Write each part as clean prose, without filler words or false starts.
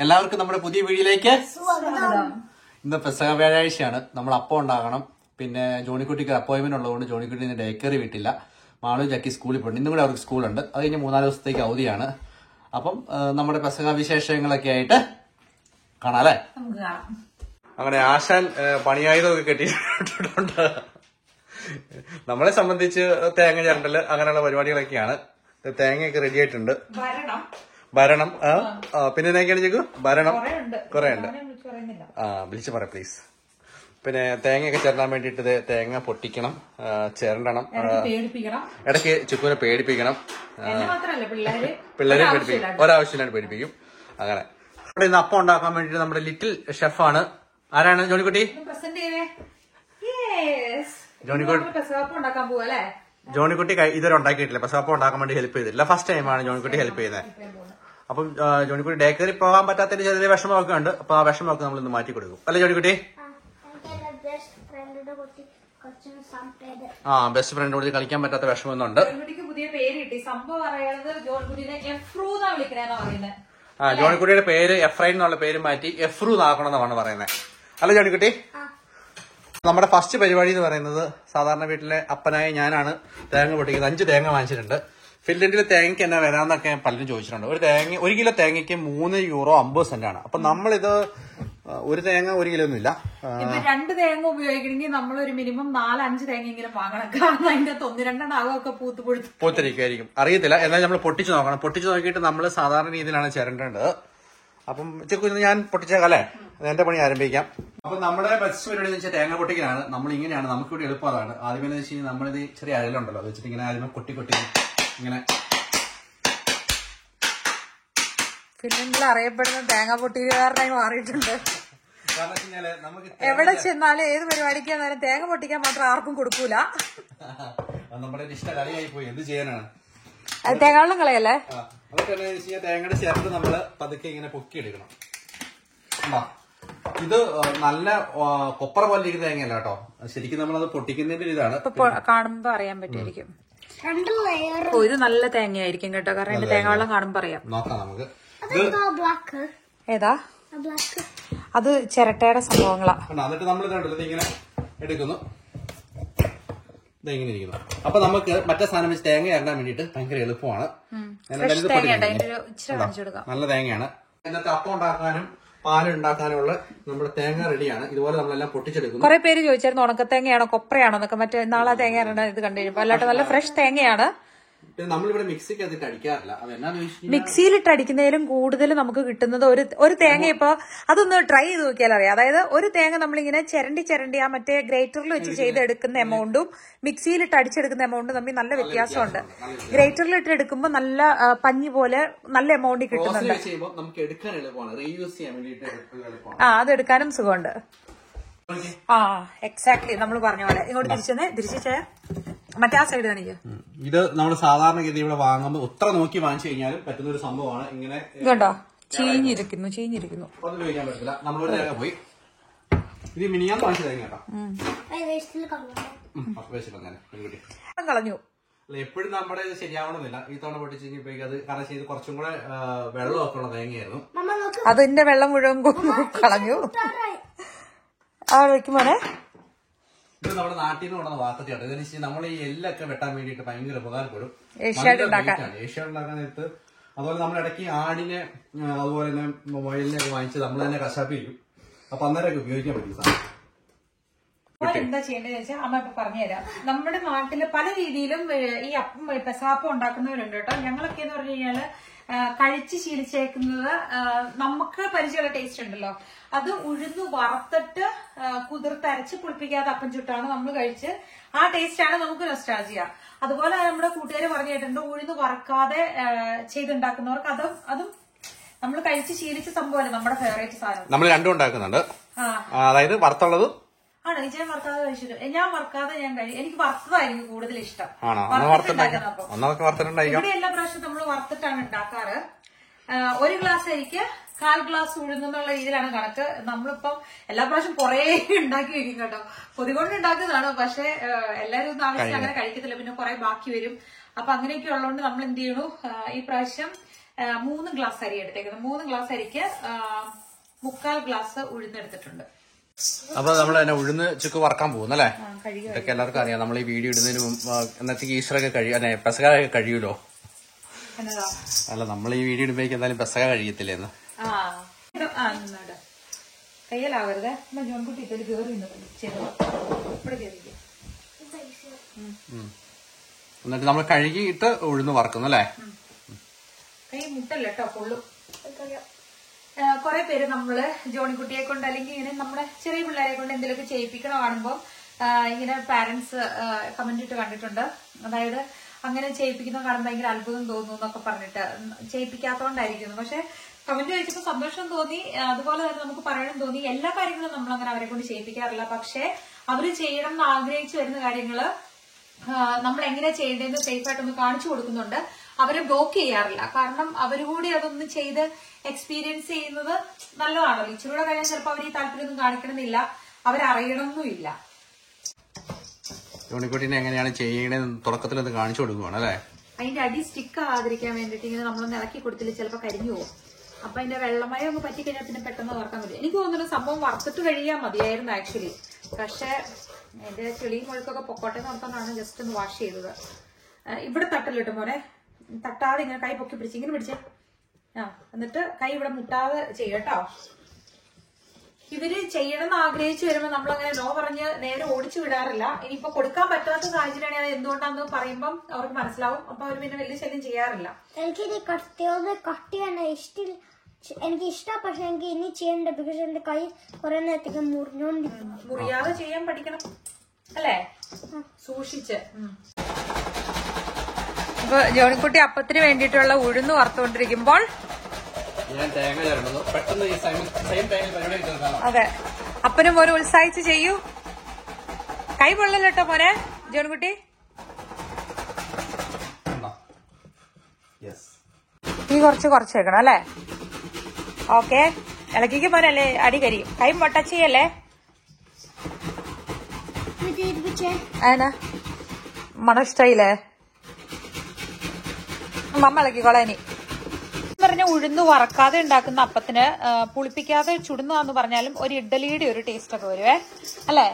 എല്ലാവർക്കും നമ്മുടെ പുതിയ വീഡിയോയിലേക്ക് ഇന്ന് പെസഹ വ്യാഴാഴ്ചയാണ്. നമ്മൾ അപ്പം ഉണ്ടാകണം. പിന്നെ ജോണിക്കുട്ടിക്ക് അപ്പോയിന്റ്മെന്റ് ഉള്ളതുകൊണ്ട് ജോണിക്കുട്ടി ഇന്ന് ഡേ കെയർ വിട്ടില്ല. മാളു ജാക്കി സ്കൂളിൽ പോയി. ഇന്നും കൂടെ അവർക്ക് സ്കൂളുണ്ട്. അത് കഴിഞ്ഞ് 3-4 ദിവസത്തേക്ക് അവധിയാണ്. അപ്പം നമ്മുടെ പെസഹ വിശേഷങ്ങളൊക്കെ ആയിട്ട് കാണാം അല്ലേ. അങ്ങനെ ആശാൻ പണിയായുധമൊക്കെ കെട്ടിയിട്ടുണ്ട്. നമ്മളെ സംബന്ധിച്ച് തേങ്ങ ചിരണ്ടല് അങ്ങനെയുള്ള പരിപാടികളൊക്കെയാണ്. തേങ്ങയൊക്കെ റെഡി ആയിട്ടുണ്ട്. ഭരണം പിന്നെ എന്തൊക്കെയാണ് ചേക്കു? ഭരണം കുറെ ഉണ്ട്. വിളിച്ചു പറ പ്ലീസ്. പിന്നെ തേങ്ങയൊക്കെ ചിരണ്ടാൻ വേണ്ടിയിട്ട് തേങ്ങ പൊട്ടിക്കണം, ചിരണ്ടണം, ഇടയ്ക്ക് ചുക്കുനെ പേടിപ്പിക്കണം. പിള്ളേരെ പേടിപ്പിക്കും, ഒരാവശ്യമില്ലാണ്ട് പേടിപ്പിക്കും. അങ്ങനെ ഇവിടെ ഇന്ന് അപ്പം ഉണ്ടാക്കാൻ വേണ്ടിട്ട് നമ്മുടെ ലിറ്റിൽ ഷെഫാണ്. ആരാണ്? ജോണിക്കുട്ടി. ജോണിക്കുട്ടി ഇതുവരെ ഉണ്ടാക്കിയിട്ടില്ല. പെസഹാപ്പം ഉണ്ടാക്കാൻ വേണ്ടി ഹെൽപ്പ് ചെയ്തില്ല. ഫസ്റ്റ് ടൈമാണ് ജോണിക്കുട്ടി ഹെൽപ്പ് ചെയ്യുന്നത്. അപ്പം ജോണിക്കുട്ടി ഡേ കയറി പോകാൻ പറ്റാത്തതിന്റെ ചെറിയ വിഷമമൊക്കെ ഉണ്ട്. അപ്പൊ ആ വിഷമമൊക്കെ നമ്മൾ ഇന്ന് മാറ്റി കൊടുക്കും അല്ലെ ജോണിക്കുട്ടി? ബെസ്റ്റ് ഫ്രണ്ട് കൂടി കളിക്കാൻ പറ്റാത്ത വിഷമമൊന്നുണ്ട്. ജോണിക്കുട്ടിയുടെ പേര് എഫ്രൈൻ എന്നുള്ള പേര് മാറ്റി എഫ്രു എന്നാക്കണമെന്നാണ് പറയുന്നത് അല്ലെ ജോണിക്കുട്ടി? നമ്മുടെ ഫസ്റ്റ് പരിപാടി എന്ന് പറയുന്നത് സാധാരണ വീട്ടിലെ അപ്പനായ ഞാനാണ് തേങ്ങ പൊട്ടിക്കുന്നത്. 5 തേങ്ങ വാങ്ങിച്ചിട്ടുണ്ട്. ഫിൻലൻഡിലെ തേങ്ങയ്ക്ക് എന്നാ വരാന്നൊക്കെ പലരും ചോദിച്ചിട്ടുണ്ട്. ഒരു കിലോ തേങ്ങയ്ക്ക് €3.50 അപ്പൊ നമ്മളിത് ഒരു തേങ്ങ 1 കിലോ ഒന്നും ഇല്ല. 2 തേങ്ങ ഉപയോഗിക്കണമെങ്കിൽ നമ്മളൊരു മിനിമം 4-5 തേങ്ങയെങ്കിലും വാങ്ങണം. കാരണം അതിന്റെ 1-2 ആകമൊക്കെ പൂത്തിരിക്കുമായിരിക്കും. അറിയത്തില്ല. എന്നാൽ നമ്മൾ പൊട്ടിച്ചു നോക്കണം. പൊട്ടിച്ചു നോക്കിയിട്ട് നമ്മൾ സാധാരണ രീതിയിലാണ് ചിരണ്ടേണ്ടത്. അപ്പം ഞാൻ പൊട്ടിച്ചേക്കാം അല്ലേ? എന്റെ പണി ആരംഭിക്കാം. അപ്പൊ നമ്മുടെ ബസ് പരിപാടി എന്ന് വെച്ചാൽ തേങ്ങ പൊട്ടിക്കലാണ്. നമ്മൾ ഇങ്ങനെയാണ്, നമുക്കിവിടെ എളുപ്പം അതാണ്. ആദ്യമേ എന്ന് വെച്ച് കഴിഞ്ഞാൽ നമ്മളിത് ചെറിയ അഴലുണ്ടല്ലോ, അത് വെച്ചിട്ട് ഇങ്ങനെ ആദ്യമേ കൊട്ടി ഇങ്ങനെ. ഫിൻലൻഡിൽ അറിയപ്പെടുന്ന തേങ്ങ പൊട്ടിക്കാരനായി മാറിയിട്ടുണ്ട്. കാരണം വെച്ച് കഴിഞ്ഞാല് നമുക്ക് എവിടെ ചെന്നാലും ഏത് പരിപാടിക്ക് വന്നാലും തേങ്ങ പൊട്ടിക്കാൻ മാത്രം ആർക്കും കൊടുക്കൂല. നമ്മുടെ ഇഷ്ട കളിയായി പോയി. എന്ത് ചെയ്യാനാണ്? അത് തേങ്ങാവെള്ളം കളയല്ലേ? അതൊക്കെ എന്താ വെച്ച് കഴിഞ്ഞാൽ തേങ്ങയുടെ ചേർത്ത് നമ്മള് പതുക്കെ ഇങ്ങനെ പൊക്കിയെടുക്കണം. ഇത് നല്ല കൊപ്പറ പോലെ ഇരിക്കുന്ന തേങ്ങയല്ല കേട്ടോ. ശരിക്കും നമ്മളത് പൊട്ടിക്കുന്നതിന്റെ ഇതാണ്. കാണുമ്പോ അറിയാൻ പറ്റുമായിരിക്കും. ഇത് നല്ല തേങ്ങയായിരിക്കും കേട്ടോ. കാരണം എന്റെ തേങ്ങാവെള്ളം കാണുമ്പോ അറിയാം. നോക്കാം നമുക്ക്. ഏതാ? അത് ചിരട്ടയുടെ സംഭവങ്ങളാ. എന്നിട്ട് നമ്മൾ ഇങ്ങനെ എടുക്കുന്നു. ഇങ്ങനെ ഇരിക്കുന്നു. അപ്പൊ നമുക്ക് മറ്റേ സാധനം വെച്ച് തേങ്ങ ഇറങ്ങാൻ വേണ്ടിട്ട് ഭയങ്കര എളുപ്പമാണ്. നല്ല തേങ്ങയാണ്. എന്നിട്ട് അപ്പം ഉണ്ടാക്കാനും പാലുണ്ടാക്കാനുള്ള നമ്മുടെ തേങ്ങ റെഡിയാണ്. ഇതുപോലെ നമ്മളെല്ലാം പൊട്ടിച്ചെടുക്കുന്നു. കുറെ പേര് ചോദിച്ചായിരുന്നു ഉണക്കത്തേങ്ങയാണോ കൊപ്രയാണോ എന്നൊക്കെ. മറ്റേ നാളെ തേങ്ങ ഇത് കണ്ടു കഴിയുമ്പോ അല്ലാണ്ട് നല്ല ഫ്രഷ് തേങ്ങയാണ്. നമ്മളിവിടെ മിക്സിക്കകത്തിട്ട് അടിക്കാറില്ല. മിക്സിയിലിട്ട് അടിക്കുന്നതിലും കൂടുതൽ നമുക്ക് കിട്ടുന്നത് ഒരു തേങ്ങ. ഇപ്പൊ അതൊന്ന് ട്രൈ ചെയ്ത് നോക്കിയാലറിയാം. അതായത് ഒരു തേങ്ങ നമ്മളിങ്ങനെ ചിരണ്ടി ആ മറ്റേ ഗ്രേറ്ററിൽ വെച്ച് ചെയ്തെടുക്കുന്ന എമൗണ്ടും മിക്സിയിലിട്ട് അടിച്ചെടുക്കുന്ന എമൗണ്ടും തമ്മിൽ നല്ല വ്യത്യാസമുണ്ട്. ഗ്രേറ്ററിലിട്ട് എടുക്കുമ്പോൾ നല്ല പഞ്ഞി പോലെ നല്ല എമൗണ്ടിൽ കിട്ടുന്നുണ്ട്. അതെടുക്കാനും സുഖമുണ്ട്. എക്സാക്ട്ലി നമ്മൾ പറഞ്ഞ പോലെ. ഇങ്ങോട്ട് തിരിച്ചേ മറ്റേ ആ സൈഡ് കാണിക്കുക. ഇത് നമ്മൾ സാധാരണഗതി ഇവിടെ വാങ്ങുമ്പോൾ ഉത്ര നോക്കി വാങ്ങിച്ചു കഴിഞ്ഞാലും പറ്റുന്ന ഒരു സംഭവമാണ്. ഇങ്ങനെ കേട്ടോ ചീഞ്ഞിരിക്കുന്നു. ഒന്നും ഉപയോഗിക്കാൻ പറ്റില്ല. നമ്മളൊരു തേങ്ങ പോയി ഇത് മിനിയാന്ന് വാങ്ങിച്ചു തേങ്ങ കേട്ടോ. കളഞ്ഞു. എപ്പോഴും നമ്മുടെ ഇത് ശരിയാവണമെന്നില്ല. ഈ തവണ പൊട്ടിച്ച് അത് കാരണം ചെയ്ത് കുറച്ചും കൂടെ വെള്ളമൊക്കെ ഉള്ള തേങ്ങയായിരുന്നു. അതിന്റെ വെള്ളം മുഴുവൻ കളഞ്ഞു. വെക്കുമോനെ ഇത് നമ്മുടെ നാട്ടിൽ നിന്ന് കൊണ്ടുവന്ന വാർത്തയാണ്. ഇതെന്ന് നമ്മൾ ഈ എല്ലൊക്കെ വെട്ടാൻ വേണ്ടിയിട്ട് ഭയങ്കര ഉപകാരപ്പെടും. ഏഷ്യാഡ് ഉണ്ടാക്കാൻ നേരത്ത്. അതുപോലെ നമ്മൾ ഇടയ്ക്ക് ആടിനെ അതുപോലെ തന്നെ മൊബൈലിനെ ഒക്കെ വാങ്ങിച്ച് നമ്മൾ തന്നെ കശാപ്പിക്കും. അപ്പൊ അന്നേരമൊക്കെ ഉപയോഗിക്കാൻ പറ്റും സാധനം. എന്താ ചെയ്യേണ്ടതെന്ന് വെച്ചാൽ അമ്മ ഇപ്പൊ പറഞ്ഞുതരാം. നമ്മുടെ നാട്ടില് പല രീതിയിലും ഈ അപ്പം പെസഹാപ്പം ഉണ്ടാക്കുന്നവരുണ്ട് കേട്ടോ. ഞങ്ങളൊക്കെ എന്ന് പറഞ്ഞു കഴിഞ്ഞാല് കഴിച്ച് ശീലിച്ചേക്കുന്നത് നമുക്ക് പരിചയമുള്ള ടേസ്റ്റ് ഉണ്ടല്ലോ. അത് ഉഴുന്ന് വറുത്തിട്ട് കുതിർത്തരച്ച് പുളിപ്പിക്കാതെ അപ്പം ചുട്ടാണ് നമ്മൾ കഴിച്ച്. ആ ടേസ്റ്റാണ് നമുക്ക് നൊസ്റ്റാൾജിയ. അതുപോലെ നമ്മുടെ കൂട്ടുകാർ പറഞ്ഞു കേട്ടിട്ടുണ്ട് ഉഴുന്ന് വറക്കാതെ ചെയ്തുണ്ടാക്കുന്നവർക്ക് അതും നമ്മൾ കഴിച്ച് ശീലിച്ച സംഭവമല്ല നമ്മുടെ ഫേവറേറ്റ് സാധനം. നമ്മൾ രണ്ടും ഉണ്ടാക്കുന്നുണ്ട്. അതായത് വറുത്തുള്ളതും ആണ്. വിജയം വറുക്കാതെ കഴിച്ചിട്ട് ഞാൻ വറുക്കാതെ എനിക്ക് വറുത്തതായിരിക്കും കൂടുതൽ ഇഷ്ടം. ഇവിടെ എല്ലാ പ്രാവശ്യവും നമ്മൾ വറുത്തിട്ടാണ് ഉണ്ടാക്കാറ്. 1 ഗ്ലാസ് അരിക്ക് 1/4 ഗ്ലാസ് ഉഴുന്നുള്ള രീതിയിലാണ് കണക്ക്. നമ്മളിപ്പം എല്ലാ പ്രാവശ്യം കുറെ ഉണ്ടാക്കി വെക്കും കേട്ടോ. കൊതികൊണ്ട് ഉണ്ടാക്കുന്നതാണ്. പക്ഷെ എല്ലാരും ഒന്നും ആവശ്യം അങ്ങനെ കഴിക്കത്തില്ല. പിന്നെ കുറെ ബാക്കി വരും. അപ്പൊ അങ്ങനെയൊക്കെ ഉള്ളതുകൊണ്ട് നമ്മൾ എന്ത് ചെയ്യണു, ഈ പ്രാവശ്യം 3 ഗ്ലാസ് അരി എടുത്തേക്കുന്നത്. 3 ഗ്ലാസ് അരിക്ക് 3/4 ഗ്ലാസ് ഉഴുന്നെടുത്തിട്ടുണ്ട്. അപ്പൊ നമ്മൾ തന്നെ ഉഴുന്ന് ചുക്ക് വറക്കാൻ പോകുന്നു അല്ലേ? ഇതൊക്കെ എല്ലാവർക്കും അറിയാം. നമ്മൾ ഈ വീഡിയോ ഇടുന്നതിന് മുമ്പ് എന്നത്തേക്ക് ഈസ്റ്ററൊക്കെ കഴിയും, പെസക കഴിയൂലോ. അല്ല, നമ്മൾ ഈ വീഡിയോ ഇടുമ്പോഴേക്ക് എന്തായാലും പെസക കഴിയത്തില്ലേന്ന്. കയ്യിലാവരുത്. ജോൺകുട്ടി ഇതിൽ കയറി ഇവിടെ കയറിയിരിക്കും. എന്നിട്ട് നമ്മൾ കഴുകിയിട്ട് ഉഴുന്ന് വറക്കുന്നു അല്ലേ? കൈ മുട്ടല്ല കേട്ടോ, പൊള്ളു. കുറെ പേര് നമ്മള് ജോണിക്കുട്ടിയെ കൊണ്ട് അല്ലെങ്കിൽ ഇങ്ങനെ നമ്മുടെ ചെറിയ പിള്ളേരെ കൊണ്ട് എന്തെങ്കിലുമൊക്കെ ചെയ്യിപ്പിക്കണം കാണുമ്പോൾ ഇങ്ങനെ പാരന്റ്സ് കമന്റ് ഇട്ട് കണ്ടിട്ടുണ്ട്. അതായത് അങ്ങനെ ചെയ്യിപ്പിക്കുന്ന കാണുമ്പോൾ ഭയങ്കര അത്ഭുതം തോന്നുന്നു എന്നൊക്കെ പറഞ്ഞിട്ട് ചെയ്യിപ്പിക്കാത്തോണ്ടായിരിക്കുന്നു. പക്ഷെ കമന്റ് വായിച്ചപ്പോൾ സന്തോഷം തോന്നി. അതുപോലെ തന്നെ നമുക്ക് പറയണം തോന്നി. എല്ലാ കാര്യങ്ങളും നമ്മൾ അങ്ങനെ അവരെ കൊണ്ട് ചെയ്യിപ്പിക്കാറില്ല. പക്ഷെ അവര് ചെയ്യണം എന്ന് ആഗ്രഹിച്ചു വരുന്ന കാര്യങ്ങള് നമ്മൾ എങ്ങനെ ചെയ്യേണ്ടതെന്ന് സേഫായിട്ടൊന്ന് കാണിച്ചു കൊടുക്കുന്നുണ്ട്. അവരെ ബ്ലോക്ക് ചെയ്യാറില്ല. കാരണം അവരുകൂടി അതൊന്ന് ചെയ്ത് എക്സ്പീരിയൻസ് ചെയ്യുന്നത് നല്ലതാണല്ലോ. ഇച്ചിരൂടെ കഴിഞ്ഞാൽ ചിലപ്പോൾ അവർ ഈ താല്പര്യമൊന്നും കാണിക്കണമെന്നില്ല, അവരറിയണമെന്നുമില്ല. ജോണിക്കുട്ടീനെ എങ്ങനെയാണ് ചെയ്യണേന്ന് തുടക്കത്തിലൊന്ന് കാണിച്ചു കൊടുക്കുവാണ് അല്ലേ? അതിന്റെ അടി സ്റ്റിക്ക് ആകാതിരിക്കാൻ വേണ്ടിട്ട് ഇങ്ങനെ നമ്മളൊന്ന് ഇളക്കി കൊടുത്തില്ല ചിലപ്പോൾ കരിഞ്ഞു പോകും. അപ്പൊ അതിന്റെ വെള്ളമയം ഒന്ന് പറ്റിക്കഴിഞ്ഞാൽ പിന്നെ പെട്ടെന്ന് വറക്കാൻ പറ്റും. എനിക്ക് തോന്നുന്നു സംഭവം വറുത്തിട്ട് കഴിയാൻ മതിയായിരുന്നു ആക്ച്വലി. പക്ഷെ എന്റെ ചെളിയും മുഴുക്കൊക്കെ പൊക്കോട്ടെ നടത്താനാണ് ജസ്റ്റ് ഒന്ന് വാഷ് ചെയ്തത്. ഇവിടെ തട്ടല്ലിട്ട് മോനെ, തട്ടാതെ ഇങ്ങനെ കൈ പൊക്കി പിടിച്ച് ഇങ്ങനെ പിടിച്ചേ. എന്നിട്ട് കൈ ഇവിടെ മുട്ടാതെ ചെയ്യട്ടോ. ഇവര് ചെയ്യണമെന്ന് ആഗ്രഹിച്ചു വരുമ്പോ നമ്മളങ്ങനെ നോ പറഞ്ഞ് നേരെ ഓടിച്ചു വിടാറില്ല. ഇനിയിപ്പോ കൊടുക്കാൻ പറ്റാത്ത സാഹചര്യമാണ് അത് എന്തുകൊണ്ടാന്ന് പറയുമ്പം അവർക്ക് മനസ്സിലാവും. അപ്പൊ അവർ പിന്നെ വലിയ ശല്യം ചെയ്യാറില്ല. എനിക്കിത് കട്ടിയാണ് ഇഷ്ടം, എനിക്ക് ഇഷ്ടം. പക്ഷെ എനിക്ക് ഇനി ചെയ്യണ്ട, ബിക്കോസ് എന്റെ കൈ കുറെ നേരത്തേക്ക് മുറിഞ്ഞോണ്ടിരിക്കും. മുറിയാതെ ചെയ്യാൻ പഠിക്കണം അല്ലേ, സൂക്ഷിച്ച്. അപ്പൊ ജോണിക്കുട്ടി അപ്പത്തിന് വേണ്ടിയിട്ടുള്ള ഉഴുന്ന് വറുത്തുകൊണ്ടിരിക്കുമ്പോൾ അതെ അപ്പനും മോനെ ഉത്സാഹിച്ച് ചെയ്യൂ. കൈ പൊള്ളല്ലോ കേട്ടോ മോനെ ജോണിക്കുട്ടി. തീ കുറച്ച് വെക്കണം അല്ലേ? ഓക്കെ, ഇളക്കിക്ക് മോനല്ലേ അടി കരിയും. കൈ ടച്ച് ചെയ്യല്ലേ. അതിനാ മണം ഇഷ്ടായില്ലേ? മമ്മ ഇളക്കിക്കോളാം. ഇനി പറഞ്ഞ ഉഴുന്ന് വറക്കാതെ ഉണ്ടാക്കുന്ന അപ്പത്തിന് പുളിപ്പിക്കാതെ ചുടുന്നതാന്ന് പറഞ്ഞാലും ഒരു ഇഡ്ഡലിയുടെ ഒരു ടേസ്റ്റ് ഒക്കെ വരുവേ അല്ലേ?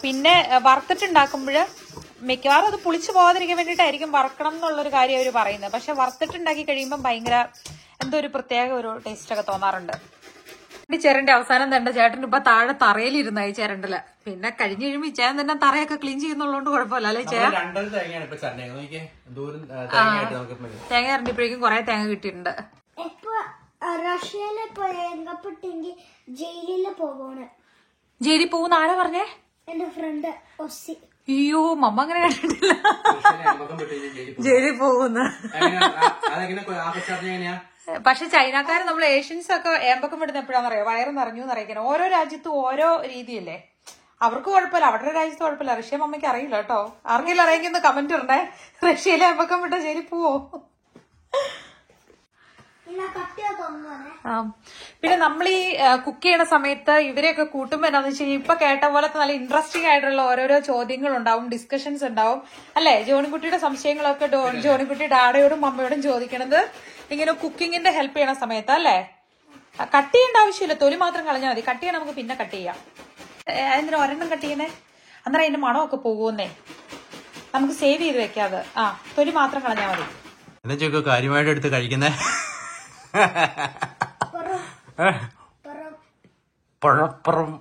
പിന്നെ വറുത്തിട്ടുണ്ടാക്കുമ്പോൾ മിക്കവാറും അത് പുളിച്ചു പോകാതിരിക്കാൻ വേണ്ടിയിട്ടായിരിക്കും വറക്കണം എന്നുള്ളൊരു കാര്യം അവർ പറയുന്നത്. പക്ഷെ വറുത്തിട്ടുണ്ടാക്കി കഴിയുമ്പോൾ ഭയങ്കര എന്തോ ഒരു പ്രത്യേക ഒരു ടേസ്റ്റ് ഒക്കെ തോന്നാറുണ്ട്. ഈ ചെരന്റെ അവസാനം തന്നെ ചേട്ടൻ ഇപ്പൊ താഴെ തറയിലിരുന്നായി ചേരണ്ടല്. പിന്നെ കഴിഞ്ഞ് കഴിയുമ്പോ ഈ ചേട്ടൻ തന്നെ തറയൊക്കെ ക്ലീൻ ചെയ്യുന്നുള്ളതുകൊണ്ട് കുഴപ്പമില്ല അല്ലേ ചേട്ടൻ? തേങ്ങ ഇറങ്ങിയപ്പോഴേക്കും കൊറേ തേങ്ങ കിട്ടിയിട്ടുണ്ട്. റഷ്യയില് പോയെങ്കിൽ ജയിലില് പോവാണ്. ജയിലിൽ പോകുന്ന ആരാ പറഞ്ഞേ? എന്റെ ഫ്രണ്ട് ഒസി. അയ്യോ, മമ്മ അങ്ങനെ കണ്ടിട്ടില്ല ജയിലിൽ പോകുന്ന. പക്ഷെ ചൈനക്കാര് നമ്മൾ ഏഷ്യൻസ് ഒക്കെ ഏമ്പക്കം വിടുന്ന എപ്പോഴാണെന്നറിയോ? വയറ് നിറഞ്ഞു എന്നറിയിക്കണം. ഓരോ രാജ്യത്തും ഓരോ രീതിയല്ലേ. അവർക്ക് കുഴപ്പമില്ല, അവരുടെ രാജ്യത്ത് കുഴപ്പമില്ല. റഷ്യ മമ്മയ്ക്ക് അറിയില്ല കേട്ടോ. അറിയിക്കുന്ന കമന്റ് ഇടണേ. റഷ്യയിലെ ഏമ്പക്കം വിട്ട ജയിലിൽ പോവോ? പിന്നെ നമ്മൾ ഈ കുക്ക് ചെയ്യണ സമയത്ത് ഇവരെയൊക്കെ കൂട്ടുമ്പോ എന്താണെന്ന് വെച്ച് കഴിഞ്ഞാൽ ഇപ്പൊ കേട്ട പോലത്തെ നല്ല ഇൻട്രസ്റ്റിംഗ് ആയിട്ടുള്ള ഓരോരോ ചോദ്യങ്ങൾ ഉണ്ടാവും, ഡിസ്കഷൻസ് ഉണ്ടാവും അല്ലെ? ജോണിക്കുട്ടിയുടെ സംശയങ്ങളൊക്കെ ജോണിക്കുട്ടി ഡാഡയോടും മമ്മയോടും ചോദിക്കണത് ഇങ്ങനെ കുക്കിങ്ങിന്റെ ഹെൽപ്പ് ചെയ്യണ സമയത്ത് അല്ലേ? കട്ട് ചെയ്യേണ്ട ആവശ്യമില്ല, തൊലി മാത്രം കളഞ്ഞാൽ മതി. കട്ട് ചെയ്യാൻ നമുക്ക് പിന്നെ കട്ട് ചെയ്യാം. എന്തിനാ ഒരെണ്ണം കട്ട് ചെയ്യുന്നേ? അന്നേരം അതിന്റെ മണമൊക്കെ പോകുന്നേ. നമുക്ക് സേവ് ചെയ്ത് വെക്കാതെ. തൊലി മാത്രം കളഞ്ഞാൽ മതി. എന്നാ കാര്യമായിട്ട് എടുത്ത് കഴിക്കുന്നേ പഴപ്പുറം.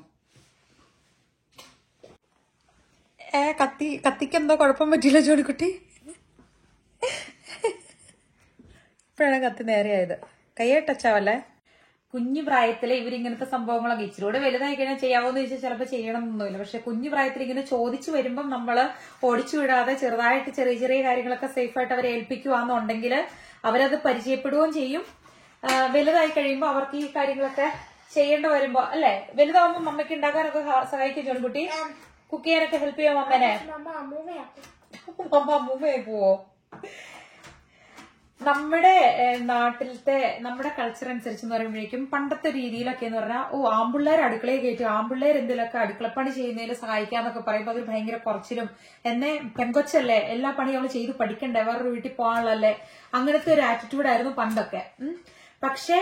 കത്തിക്കെന്തോ കുഴപ്പം പറ്റിയില്ല ജോണിക്കുട്ടി. ഇപ്പോഴാണ് കത്തി നേരെയായത്. കയ്യെ ടച്ചാവല്ലേ? കുഞ്ഞു പ്രായത്തില് ഇവരിങ്ങനത്തെ സംഭവങ്ങളൊക്കെ ഇച്ചിരൂടെ വലുതായി കഴിഞ്ഞാൽ ചെയ്യാവോന്ന് ചോദിച്ചാൽ ചിലപ്പോൾ ചെയ്യണമെന്നൊന്നുമില്ല. പക്ഷെ കുഞ്ഞു പ്രായത്തിൽ ഇങ്ങനെ ചോദിച്ചു വരുമ്പം നമ്മള് ഓടിച്ചു വിടാതെ ചെറുതായിട്ട് ചെറിയ ചെറിയ കാര്യങ്ങളൊക്കെ സേഫായിട്ട് അവരെ ഏൽപ്പിക്കുവാന്നുണ്ടെങ്കിൽ അവരത് പരിചയപ്പെടുകയും ചെയ്യും. വലുതായി കഴിയുമ്പോൾ അവർക്ക് ഈ കാര്യങ്ങളൊക്കെ ചെയ്യേണ്ടി വരുമ്പോ അല്ലെ? വലുതാവുമ്പോ മമ്മയ്ക്ക് ഉണ്ടാക്കാനൊക്കെ സഹായിക്കും ജോൺകുട്ടി. കുക്ക് ചെയ്യാനൊക്കെ ഹെൽപ്പ് ചെയ്യാം മമ്മേനെ. മമ്മ അമ്മൂമ്മയായി പോവോ? നമ്മുടെ നാട്ടിലത്തെ നമ്മുടെ കൾച്ചർ അനുസരിച്ച് പറയുമ്പോഴേക്കും പണ്ടത്തെ രീതിയിലൊക്കെ എന്ന് പറഞ്ഞാൽ ആമ്പിള്ളേർ അടുക്കളയിൽ കയറ്റും, ആമ്പിള്ളേർ എന്തെങ്കിലുമൊക്കെ അടുക്കളപ്പണി ചെയ്യുന്നതിൽ സഹായിക്കാന്നൊക്കെ പറയുമ്പോൾ അവർ ഭയങ്കര കുറച്ചിലും എന്നെ പെങ്കൊച്ചല്ലേ എല്ലാ പണിയും അവള് ചെയ്ത് പഠിക്കണ്ടേ, വേറൊരു വീട്ടിൽ പോകാനുള്ളല്ലേ, അങ്ങനത്തെ ഒരു ആറ്റിറ്റ്യൂഡായിരുന്നു പണ്ടൊക്കെ. പക്ഷെ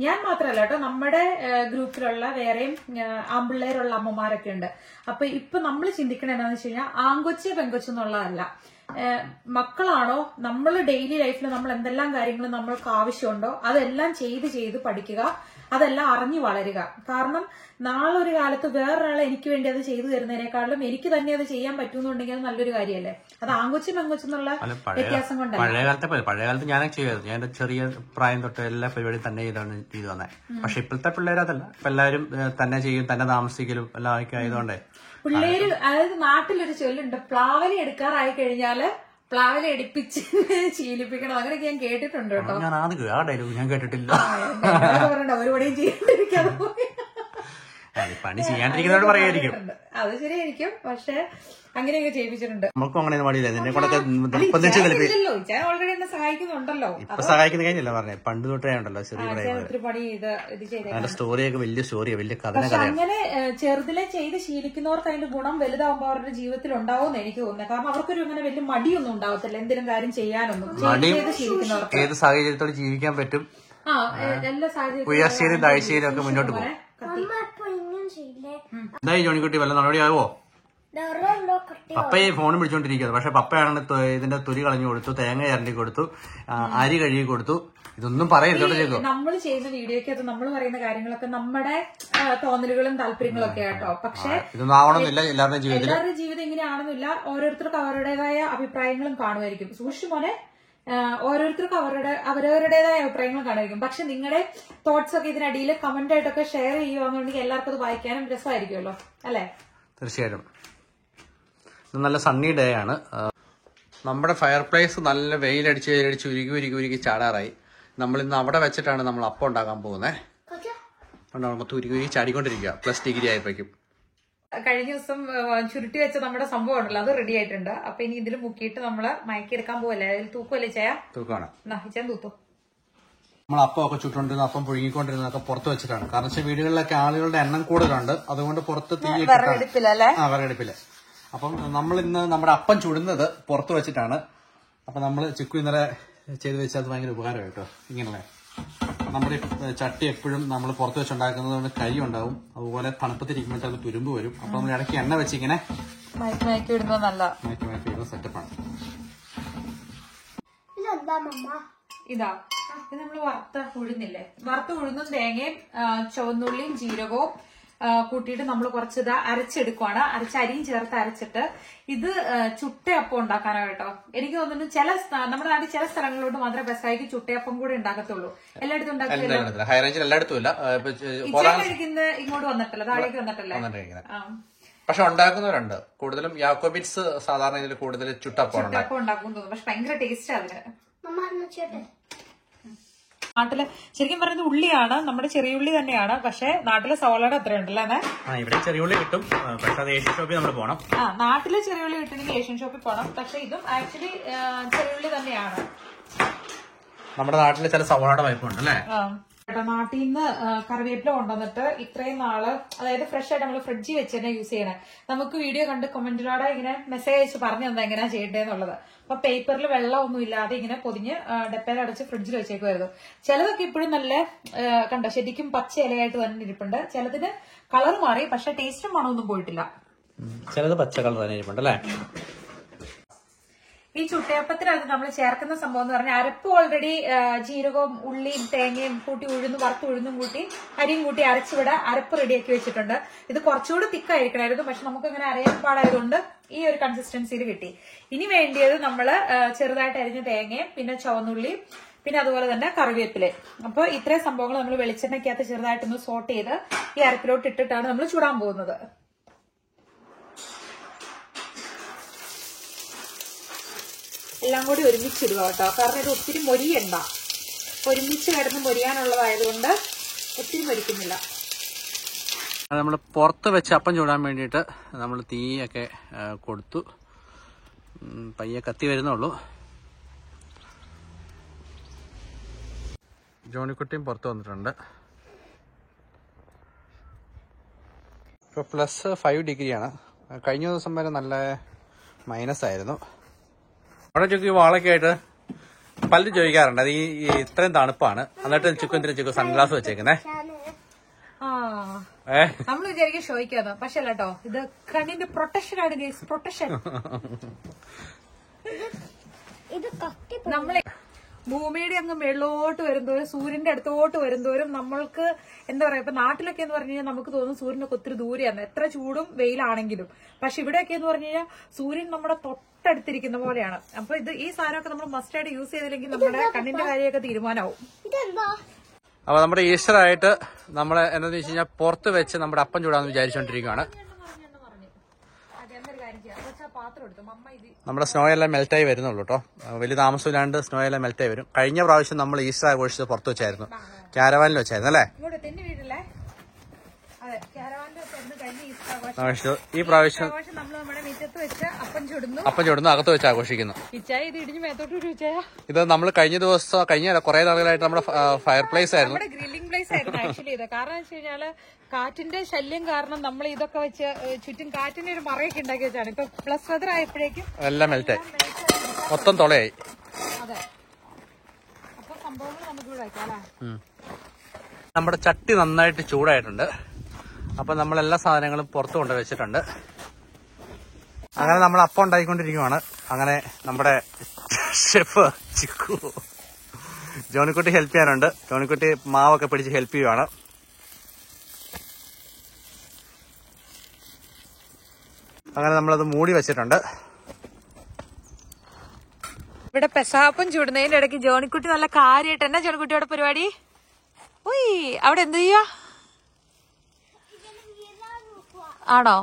ഞാൻ മാത്രമല്ല കേട്ടോ, നമ്മുടെ ഗ്രൂപ്പിലുള്ള വേറെയും ആമ്പിള്ളേരുള്ള അമ്മമാരൊക്കെ ഉണ്ട്. അപ്പൊ ഇപ്പൊ നമ്മൾ ചിന്തിക്കണത് എന്താണെന്ന് വെച്ച് കഴിഞ്ഞാൽ ആങ്കൊച്ച് പെങ്കൊച്ചെന്നുള്ളതല്ല, മക്കളാണോ നമ്മൾ ഡെയിലി ലൈഫിൽ നമ്മൾ എന്തെല്ലാം കാര്യങ്ങൾ നമ്മൾക്ക് ആവശ്യമുണ്ടോ അതെല്ലാം ചെയ്ത് പഠിക്കുക, അതെല്ലാം അറിഞ്ഞു വളരുക. കാരണം നാളെ ഒരു കാലത്ത് വേറൊരാളെ എനിക്ക് വേണ്ടി അത് ചെയ്തു തരുന്നതിനേക്കാളും എനിക്ക് തന്നെ അത് ചെയ്യാൻ പറ്റുന്നുണ്ടെങ്കിൽ അത് നല്ലൊരു കാര്യമല്ലേ. അത് ആങ്കൊച്ചും പെങ്കൊച്ചെന്നുള്ള വ്യത്യാസം കൊണ്ടല്ല. പഴയകാലത്ത് ഞാനൊക്കെ ചെയ്യുമായിരുന്നു. ഞാൻ ചെറിയ പ്രായം തൊട്ട് എല്ലാ പരിപാടിയും തന്നെ ചെയ്തു തന്നെ. പക്ഷെ ഇപ്പോഴത്തെ പിള്ളേരതല്ല, ഇപ്പൊ എല്ലാവരും തന്നെ ചെയ്യും, തന്നെ താമസിക്കലും എല്ലാം ആയതുകൊണ്ടേ പിള്ളേര്, അതായത് നാട്ടിലൊരു ചൊല്ലുണ്ട്, പ്ലാവലി എടുക്കാറായി കഴിഞ്ഞാല് പ്ലാവലി എടുപ്പിച്ച് ശീലിപ്പിക്കണം, അങ്ങനെയൊക്കെ ഞാൻ കേട്ടിട്ടുണ്ട് കേട്ടോ. ഞാൻ കേട്ടിട്ടില്ല. പറയണ്ട, ഒരു പണിയും ചെയ്യാണ്ടിരിക്കാതെ പണി ചെയ്യാണ്ടിരിക്കുന്നവരോട് പറയായിരിക്കും, അത് ശരിയായിരിക്കും. പക്ഷെ അങ്ങനെയൊക്കെ ചെയ്യിപ്പിച്ചിട്ടുണ്ട്. നമുക്കും അങ്ങനെ പാടില്ല, എന്നെ കൊണ്ടൊക്കെ ഓൾറെഡി എന്നെ സഹായിക്കുന്നുണ്ടല്ലോ. ഇപ്പൊ സഹായിക്കുന്ന കഴിഞ്ഞില്ല പറഞ്ഞേ, പണ്ട് തൊട്ടേ ഉണ്ടല്ലോ ചെറിയ ഒത്തിരി പണി ഇത് ചെയ്ത് സ്റ്റോറിയൊക്കെ വലിയ സ്റ്റോറിയാ, വലിയ കഥ. അങ്ങനെ ചെറുതിലെ ചെയ്ത് ശീലിക്കുന്നവർക്ക് അതിന്റെ ഗുണം വലുതാവുമ്പോൾ അവരുടെ ജീവിതത്തിൽ ഉണ്ടാവുമെന്ന് എനിക്ക് തോന്നുന്നത്. കാരണം അവർക്കൊരു അങ്ങനെ വലിയ മടിയൊന്നും ഉണ്ടാവത്തില്ല എന്തെങ്കിലും കാര്യം ചെയ്യാനൊന്നും. ശീലിക്കുന്നവർക്ക് ഏത് സാഹചര്യത്തോട് ജീവിക്കാൻ പറ്റും, എല്ലാ സാഹചര്യത്തിലും ഉയർച്ചയിലും താഴ്ചയിലും ഒക്കെ മുന്നോട്ട് പോകും. എന്തായി ജോണിക്കുട്ടി, വല്ല നടപടിയാവോ? പപ്പയെ ഫോൺ വിളിച്ചോണ്ടിരിക്കുന്നത്, പക്ഷെ പപ്പയാണ് ഇതിന്റെ തൊലി കളഞ്ഞു കൊടുത്തു, തേങ്ങ ചരണ്ടി കൊടുത്തു, അരി കഴുകി കൊടുത്തു. ഇതൊന്നും പറയരുതോട്ട് ചെയ്തു. നമ്മൾ ചെയ്യുന്ന വീഡിയോക്കകത്ത് നമ്മൾ പറയുന്ന കാര്യങ്ങളൊക്കെ നമ്മുടെ തോന്നലുകളും താല്പര്യങ്ങളും ഒക്കെ ആട്ടോ. പക്ഷെ ഇതൊന്നും ആവണമെന്നില്ല, എല്ലാവരുടെയും ജീവിതം ഇങ്ങനെയാണെന്നില്ല. ഓരോരുത്തർക്കും അവരുടേതായ അഭിപ്രായങ്ങളും കാണുമായിരിക്കും. സൂക്ഷിച്ചു മോനെ, ഓരോരുത്തർക്കും അവരവരുടേതായ അഭിപ്രായങ്ങൾ കാണുമായിരിക്കും. പക്ഷെ നിങ്ങളുടെ തോട്ട്സ് ഒക്കെ ഇതിനടിയിൽ കമന്റ് ആയിട്ടൊക്കെ ഷെയർ ചെയ്യുകയാണെന്നുണ്ടെങ്കിൽ എല്ലാവർക്കും അത് വായിക്കാനും രസമായിരിക്കുമല്ലോ, അല്ലെ? തീർച്ചയായിട്ടും. നല്ല സണ്ണി ഡേ ആണ്. നമ്മുടെ ഫയർ പ്ലേസ് നല്ല വെയിലടിച്ച് ഉരുക്കി ചാടാറായി. നമ്മളിന്ന് അവിടെ വെച്ചിട്ടാണ് നമ്മൾ അപ്പം ഉണ്ടാക്കാൻ പോകുന്നത്. മൊത്തം ഉരുക്കി ചാടിക്കൊണ്ടിരിക്കുക, +ഡിഗ്രി ആയപ്പോഴേക്കും. കഴിഞ്ഞ ദിവസം ചുരുട്ടി വെച്ച നമ്മുടെ സംഭവം ഉണ്ടല്ലോ, അത് റെഡി ആയിട്ടുണ്ട്. അപ്പൊ ഇനി ഇതിൽ മുക്കിയിട്ട് നമ്മള് മയക്കിയെടുക്കാൻ പോവല്ലേ, അതിൽ തൂക്കുമല്ലേ ചെയ്യാ? തൂക്കാണ്. നഹിച്ചാൻ തൂത്തു. നമ്മൾ അപ്പമൊക്കെ ചുട്ടുകൊണ്ടിരുന്ന അപ്പം പുഴുങ്ങിക്കൊണ്ടിരുന്നതൊക്കെ പുറത്ത് വെച്ചിട്ടാണ്. കാരണം വെച്ചാൽ വീടുകളിലൊക്കെ ആളുകളുടെ എണ്ണം കൂടുതലുണ്ട്, അതുകൊണ്ട് പുറത്ത് വിറകടുപ്പില്ല. അപ്പം നമ്മൾ ഇന്ന് നമ്മുടെ അപ്പം ചുടുന്നത് പുറത്ത് വെച്ചിട്ടാണ്. അപ്പൊ നമ്മള് ചിക്കു ഇന്നലെ ചെയ്ത് വെച്ചാൽ അത് ഭയങ്കര ഉപകാരമായി കേട്ടോ. ഇങ്ങനെ നമ്മുടെ ചട്ടി എപ്പോഴും നമ്മൾ പുറത്ത് വെച്ചുണ്ടാക്കുന്നത് കൊണ്ട് കരി ഉണ്ടാവും, അതുപോലെ തണുപ്പത്തിരിക്കുമ്പോൾ അത് തുരുമ്പ് വരും. അപ്പൊ നമ്മൾ ഇടയ്ക്ക് എണ്ണ വെച്ച് ഇങ്ങനെ മാറ്റി ഇടുന്ന സെറ്റപ്പാണ്. ഇതാ ഇത് നമ്മൾ വറുത്ത ഉഴുന്നില്ലേ, വറുത്ത ഉഴുന്നും തേങ്ങയും ചുവന്നുള്ളിയും ജീരകവും കൂട്ടിയിട്ട് നമ്മൾ കുറച്ച് ഇത് അരച്ചെടുക്കുവാണ്. അരിയും ചേർത്ത് അരച്ചിട്ട് ഇത് ചുട്ടയപ്പം ഉണ്ടാക്കാനാണ് കേട്ടോ. എനിക്ക് തോന്നുന്നു നമ്മുടെ നാട്ടിൽ ചില സ്ഥലങ്ങളിലോട്ട് മാത്രമേ പെസായിക്ക് ചുട്ടയപ്പം കൂടെ ഉണ്ടാക്കത്തുള്ളൂ. എല്ലായിടത്തും ഉണ്ടാക്കില്ല, ഇങ്ങോട്ട് വന്നിട്ടില്ല, താഴേക്ക് വന്നിട്ടില്ല. പക്ഷെ ഉണ്ടാക്കുന്നവരുണ്ട് കൂടുതലും. യാക്കോബിറ്റ്സ് സാധാരണ ഇതിൽ കൂടുതൽ ചുട്ടപ്പം ഉണ്ടാക്കും തോന്നുന്നു, പക്ഷെ ഭയങ്കര ടേസ്റ്റ് അതിന്. നാട്ടില് ശരിക്കും പറയുന്നത് ഉള്ളിയാണ്, നമ്മുടെ ചെറിയ ഉള്ളി തന്നെയാണ്. പക്ഷെ നാട്ടിലെ സവോളയുടെ അത്ര ഉണ്ടല്ലേ? ഇവിടെ ചെറിയ ഉള്ളി കിട്ടും, പക്ഷെ അത് ഏഷ്യൻ ഷോപ്പിൽ നമ്മൾ പോകണം. നാട്ടില് ചെറിയ ഉള്ളി കിട്ടണമെങ്കിൽ ഏഷ്യൻ ഷോപ്പിൽ പോകണം. പക്ഷെ ഇതും ആക്ച്വലി ചെറിയ ഉള്ളി തന്നെയാണ്. നമ്മുടെ നാട്ടിലെ ചില സവോളയുടെ വൈപ്പുണ്ട് അല്ലേ? നാട്ടിൽ നിന്ന് കറിവേപ്പില കൊണ്ടുവന്നിട്ട് ഇത്രയും നാള്, അതായത് ഫ്രഷ് ആയിട്ട് നമ്മൾ ഫ്രിഡ്ജിൽ വെച്ച് തന്നെ യൂസ് ചെയ്യണേ. നമുക്ക് വീഡിയോ കണ്ട് കമന്റിലൂടെ ഇങ്ങനെ മെസ്സേജ് അയച്ച് പറഞ്ഞു തന്നെ എങ്ങനെയാ ചെയ്യേണ്ടതെന്നുള്ളത്. അപ്പൊ പേപ്പറിൽ വെള്ളമൊന്നും ഇല്ലാതെ ഇങ്ങനെ പൊതിഞ്ഞ് ഡപ്പയിൽ അടച്ച് ഫ്രിഡ്ജിൽ വെച്ചേക്കുമായിരുന്നു. ചിലതൊക്കെ ഇപ്പോഴും നല്ല കണ്ടോ ശരിക്കും പച്ച ഇലയായിട്ട് തന്നെ ഇരിപ്പുണ്ട്. ചിലതിന് കളർ മാറി, പക്ഷെ ടേസ്റ്റും മണമൊന്നും പോയിട്ടില്ല. ചിലത് പച്ച കളർ തന്നെ ഇരിപ്പുണ്ട് അല്ലേ? ഈ ചുട്ടയപ്പത്തിനകത്ത് നമ്മൾ ചേർക്കുന്ന സംഭവം എന്ന് പറഞ്ഞാൽ അരപ്പ് ഓൾറെഡി ജീരകവും ഉള്ളിയും തേങ്ങയും കൂട്ടി വറുത്ത് ഉഴുന്നും കൂട്ടി അരിയും കൂട്ടി അരച്ചിവിടെ അരപ്പ് റെഡിയാക്കി വെച്ചിട്ടുണ്ട്. ഇത് കുറച്ചുകൂടി തിക്കായിരിക്കണമായിരുന്നു, പക്ഷെ നമുക്ക് അങ്ങനെ അറിയാൻ പാടായതുകൊണ്ട് ഈ ഒരു കൺസിസ്റ്റൻസിയിൽ കിട്ടി. ഇനി വേണ്ടിയത് നമ്മള് ചെറുതായിട്ട് അരിഞ്ഞ തേങ്ങയും പിന്നെ ചുവന്നുള്ളിയും പിന്നെ അതുപോലെ തന്നെ കറിവേപ്പില. അപ്പൊ ഇത്രയും സംഭവങ്ങൾ നമ്മൾ വെളിച്ചെണ്ണയ്ക്കകത്ത് ചെറുതായിട്ടൊന്ന് സോട്ട് ചെയ്ത് ഈ അരപ്പിലോട്ട് ഇട്ടിട്ടാണ് നമ്മൾ ചുടാൻ പോകുന്നത്. എല്ലാം കൂടി ഒരുമിച്ചിടുക കേട്ടോ, കാരണം ഇത് ഒത്തിരി മൊരിയണ്ട. ഒരുമിച്ച് കിടന്ന് മൊരിയാനുള്ളതായതുകൊണ്ട് ഒത്തിരി മൊരിക്കുന്നില്ല. നമ്മൾ പുറത്ത് വെച്ച് അപ്പം ചൂടാൻ വേണ്ടിയിട്ട് നമ്മൾ തീയൊക്കെ കൊടുത്തു. പയ്യെ കത്തി വരുന്നുള്ളൂ. ജോണിക്കുട്ടിയും പുറത്ത് വന്നിട്ടുണ്ട്. ഇപ്പോൾ +5 ഡിഗ്രിയാണ്. കഴിഞ്ഞ ദിവസം വരെ നല്ല മൈനസ് ആയിരുന്നു. അവിടെ ചുക്ക് വാളൊക്കെ ആയിട്ട് പലരും ചോദിക്കാറുണ്ട് അത് ഈ ഇത്രയും തണുപ്പാണ്, എന്നിട്ട് ചുക്ക് സൺഗ്ലാസ് വെച്ചേക്കുന്നേ. നമ്മൾ വിചാരിക്കും ഷോയ്ക്കാന്ന്, പക്ഷെ അല്ല കേട്ടോ, ഇത് കണ്ണിന്റെ പ്രൊട്ടക്ഷൻ ആണ് ഗൈസ്, പ്രൊട്ടക്ഷൻ. നമ്മളെ ഭൂമിയുടെ അങ്ങ് മേളിലോട്ട് വരുന്തോറും, സൂര്യന്റെ അടുത്തോട്ട് വരുന്തോറും നമ്മൾക്ക് എന്താ പറയാ, ഇപ്പൊ നാട്ടിലൊക്കെ എന്ന് പറഞ്ഞു കഴിഞ്ഞാൽ നമുക്ക് തോന്നും സൂര്യനൊക്കെ ഒത്തിരി ദൂരെയാണ്, എത്ര ചൂടും വെയിലാണെങ്കിലും. പക്ഷെ ഇവിടെയൊക്കെ എന്ന് പറഞ്ഞു കഴിഞ്ഞാൽ സൂര്യൻ നമ്മുടെ തൊട്ടടുത്തിരിക്കുന്ന പോലെയാണ്. അപ്പൊ ഈ സാധനമൊക്കെ നമ്മൾ മസ്റ്റായിട്ട് യൂസ് ചെയ്തില്ലെങ്കിൽ നമ്മുടെ കണ്ണിന്റെ കാര്യമൊക്കെ തീരുമാനമാവും. അപ്പൊ നമ്മുടെ ഈസ്റ്റർ ആയിട്ട് നമ്മള് എന്താന്ന് വെച്ച് കഴിഞ്ഞാൽ പുറത്ത് വെച്ച് നമ്മുടെ അപ്പം ചൂടാന്ന് വിചാരിച്ചോണ്ടിരിക്കുകയാണ്. നമ്മുടെ സ്നോ എല്ലാം മെൽറ്റായി വരുന്നുള്ളൂ കേട്ടോ, വലിയ താമസമില്ലാണ്ട് സ്നോ എല്ലാം മെൽറ്റായി വരും. കഴിഞ്ഞ പ്രാവശ്യം നമ്മൾ ഈസ്റ്റർ ആഘോഷിച്ചത് പുറത്ത് വെച്ചായിരുന്നു, ക്യാരവാനിൽ വെച്ചായിരുന്നു അല്ലേ? ഈ പ്രാവശ്യം അപ്പം ചുടുന്നു, അകത്ത് വെച്ച് ആഘോഷിക്കുന്നു. ഇത് നമ്മൾ കഴിഞ്ഞ കുറെ നാളുകളായിട്ട് നമ്മുടെ ഫയർ പ്ലേസ് ആയിരുന്നു, ഗ്രില്ലിംഗ് പ്ലേസ് ആയിരുന്നു ആക്ച്വലി ഇത്. കാരണം വെച്ച് കഴിഞ്ഞാല് കാറ്റിന്റെ ശല്യം കാരണം നമ്മൾ ഇതൊക്കെ വെച്ച് ചുറ്റും കാറ്റിന്റെ ഒരു മറയൊക്കെ ഉണ്ടാക്കി വെച്ചാണ്. ഇപ്പൊ പ്ലസ് വെതർ ആയപ്പോഴേക്കും എല്ലാം മെൽറ്റായി, മൊത്തം തുളയായി. അതെ, അപ്പൊ സംഭവങ്ങൾ നമുക്ക് ഇവിടെ വയ്ക്കാം അല്ലേ. നമ്മുടെ ചട്ടി നന്നായിട്ട് ചൂടായിട്ടുണ്ട്. അപ്പൊ നമ്മളെല്ലാ സാധനങ്ങളും പുറത്തു കൊണ്ട് വെച്ചിട്ടുണ്ട്. അങ്ങനെ നമ്മൾ അപ്പം ഉണ്ടാക്കിക്കൊണ്ടിരിക്കുവാണ്. അങ്ങനെ നമ്മുടെ ഷെഫ് ചിക്കു ജോണിക്കുട്ടി ഹെൽപ്പ് ചെയ്യാനുണ്ട്. ജോണിക്കുട്ടി മാവൊക്കെ പിടിച്ച് ഹെൽപ്പ് ചെയ്യുവാണ്. അങ്ങനെ നമ്മളത് മൂടി വെച്ചിട്ടുണ്ട്. ഇവിടെ പെസാപ്പം ചൂടുന്നതിന്റെ ഇടയ്ക്ക് ജോണിക്കുട്ടി നല്ല കാര്യമായിട്ട് എന്നാ ജോണിക്കുട്ടിയോടെ പരിപാടി? ഉയ്, അവിടെ എന്ത് ചെയ്യാ? ആണോ?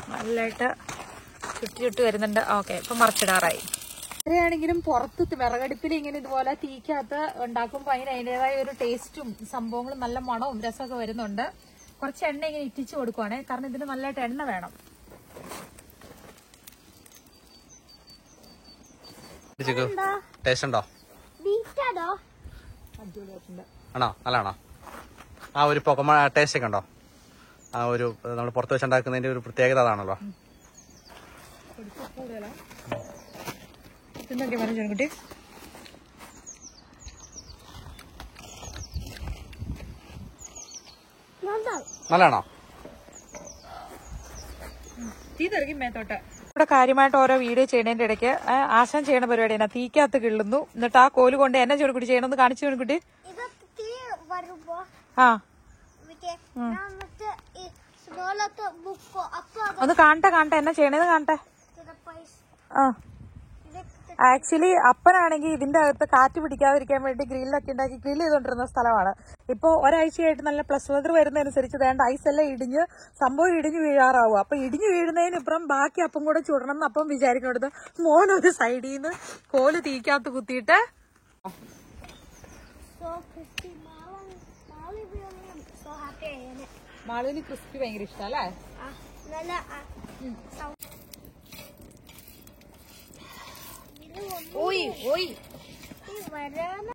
നല്ലായിട്ട് ചുട്ടി വരുന്നുണ്ട്. ഓക്കെ, ഇപ്പൊ മറിച്ചിടാറായി. എത്രയാണെങ്കിലും പുറത്ത് വിറകടുപ്പിൽ ഇങ്ങനെ ഇതുപോലെ തീക്കകത്ത് ഉണ്ടാക്കുമ്പോ അതിൻ്റെതായ ഒരു ടേസ്റ്റും സംഭവങ്ങളും നല്ല മണവും രസമൊക്കെ വരുന്നുണ്ട്. കുറച്ച് എണ്ണ ഇങ്ങനെ ഇറ്റിച്ചു കൊടുക്കുവാണേ, കാരണം ഇതിന് നല്ലതായിട്ട് എണ്ണ വേണം. ടേസ്റ്റ് ഉണ്ടോ? ആണോ? നല്ലതാണോ? ആ ഒരു പൊക്കമ ടേസ്റ്റ് ഒക്കെ ഉണ്ടോ? ആ ഒരു നമ്മൾ പുറത്ത് വെച്ചുണ്ടാക്കുന്നതിന്റെ ഒരു പ്രത്യേകത അതാണല്ലോ. കുട്ടി നല്ലതാണോ? തീ തെറിക്കും മേത്തോട്ട്. ഇവിടെ കാര്യമായിട്ട് ഓരോ വീഡിയോ ചെയ്യണതിന്റെ ഇടയ്ക്ക് ആശാൻ ചെയ്യണ പരിപാടിയാണ്, തീക്കകത്ത് കിള്ളുന്നു, എന്നിട്ട് ആ കോല് കൊണ്ട് എന്നെ ചുരുക്കുട്ടി ചെയ്യണമെന്ന് കാണിച്ചു ചുരുക്കുട്ടി. ആ ഒന്ന് കാണട്ടെ എന്നാ ചെയ്യണേന്ന് കാണട്ടെ. ആ ആക്ച്വലി അപ്പനാണെങ്കിൽ ഇതിന്റെ അകത്ത് കാറ്റ് പിടിക്കാതിരിക്കാൻ വേണ്ടി ഗ്രില്ലൊക്കെ ഉണ്ടാക്കി ഗ്രില്ല് ചെയ്തോണ്ടിരുന്ന സ്ഥലമാണ്. ഇപ്പൊ ഒരാഴ്ചയായിട്ട് നല്ല പ്ലസ് വെതർ വരുന്നതനുസരിച്ച് വേണ്ട ഐസെല്ലാം ഇടിഞ്ഞ് സംഭവം ഇടിഞ്ഞു വീഴാറാവും. അപ്പൊ ഇടിഞ്ഞു വീഴുന്നതിനിപ്പുറം ബാക്കി അപ്പം കൂടെ ചുടണം എന്ന് അപ്പം വിചാരിക്കുന്നത്. മോനൊരു സൈഡിൽ നിന്ന് കോല് തീക്കകത്ത് കുത്തിയിട്ട് മാളുവിന് ക്രിസ്പി ഭയങ്കര ഇഷ്ടം അല്ലേ?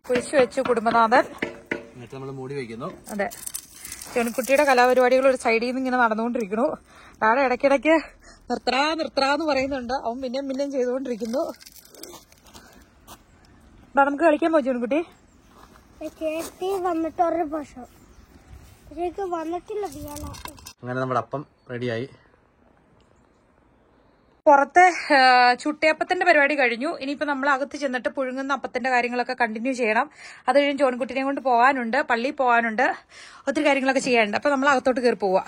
കുഴിച്ചു വെച്ചു കുടുംബനാഥൻ. മൂടി വയ്ക്കുന്നു. അതെ, ജോണിക്കുട്ടിയുടെ കലാപരിപാടികൾ ഒരു സൈഡിൽ നിന്ന് ഇങ്ങനെ നടന്നുകൊണ്ടിരിക്കുന്നു. താഴെ ഇടയ്ക്കിടയ്ക്ക് നിർത്തറാന്ന് പറയുന്നുണ്ട്. അവൻ പിന്നെയും ചെയ്തുകൊണ്ടിരിക്കുന്നു. നമുക്ക് കളിക്കാൻ പോ ജോണിക്കുട്ടി. അങ്ങനെ നമ്മുടെ അപ്പം റെഡിയായി. പുറത്തെ ചുട്ടിയപ്പത്തിന്റെ പരിപാടി കഴിഞ്ഞു. ഇനിയിപ്പോ നമ്മൾ അകത്ത് ചെന്നിട്ട് പുഴുങ്ങുന്ന അപ്പത്തിന്റെ കാര്യങ്ങളൊക്കെ കണ്ടിന്യൂ ചെയ്യണം. അത് കഴിഞ്ഞ് ജോൺകുട്ടിനെ കൊണ്ട് പോകാനുണ്ട്, പള്ളിയിൽ പോകാനുണ്ട്, ഒത്തിരി കാര്യങ്ങളൊക്കെ ചെയ്യാനുണ്ട്. അപ്പൊ നമ്മൾ അകത്തോട്ട് കയറി പോവാ.